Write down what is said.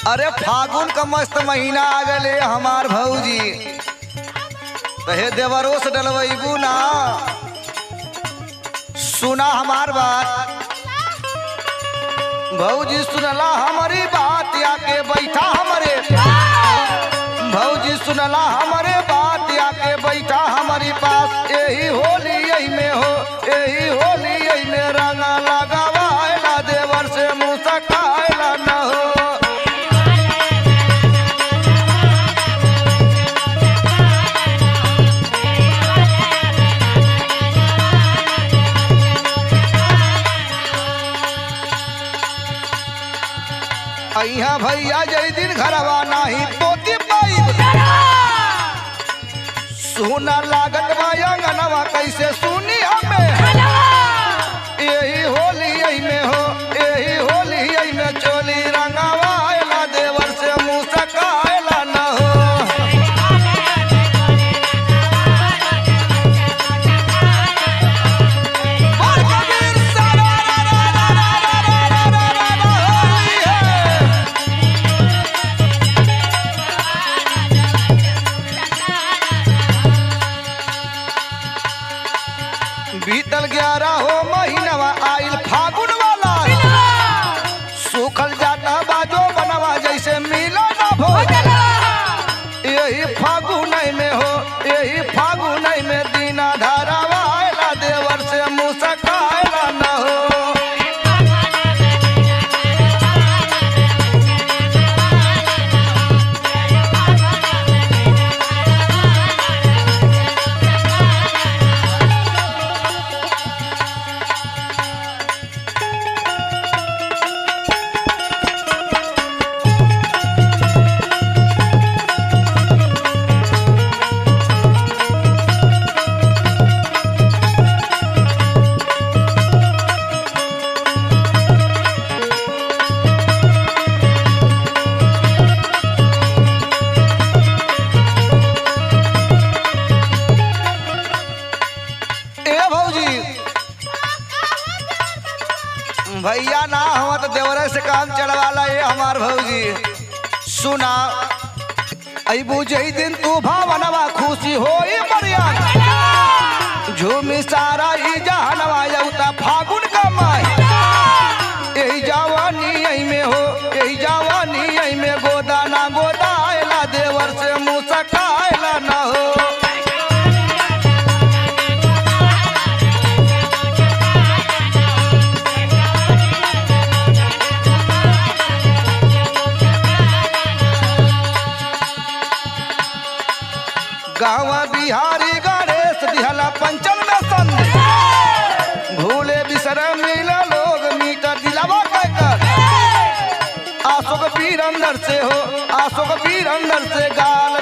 अरे फागुन का मस्त महीना आ गए हमार भौजी, कहे देवरो से डलवैबू ना। सुना हमार बात भौजी, सुनला हमारी बात आके बैठा हमारे भौजी, सुनला हमारे बात आके बैठा हमारी पास। यही होली यही में हो, यही होली यही में रंगा लगावाला देवर से मुँह सकायला न हो। अइहा भैया जय दिन घरवा नाही पोती पाई, सुना लागत अंगनवा कैसे सुनी हमें। यही होली यही में हो, यही होली यही में चोली रंगावाला देवर से मुँह सकायला न हो। बीतल 11 हो महीनवा आइल फागुन वाला, सूखल जाता बाजो बनवा जैसे मिला ना भो। यही फागुन में हो, यही फागुन में दीना धारावा आयला देवर से मुँह सकायला न हो। भैया ना हो तो देवरे से काम चलवाला ये हमार भौजी। सुना अबू जई दिन तू भावनवा खुशी हो मरिया, झूमी सारा ही जहनवा यौता फागुन का माही। यही जवानी यही में हो, यही जवानी यही में गोदा ना गोदा आयला देवर से मुँह सकायला न हो। गाँव बिहारी गणेश दिहला पंचम में संग, भूले बिसर मिला लोग मीटर दिलावा कहकर। आशोक वीर अंदर से हो, आशोक वीर अंदर से गाल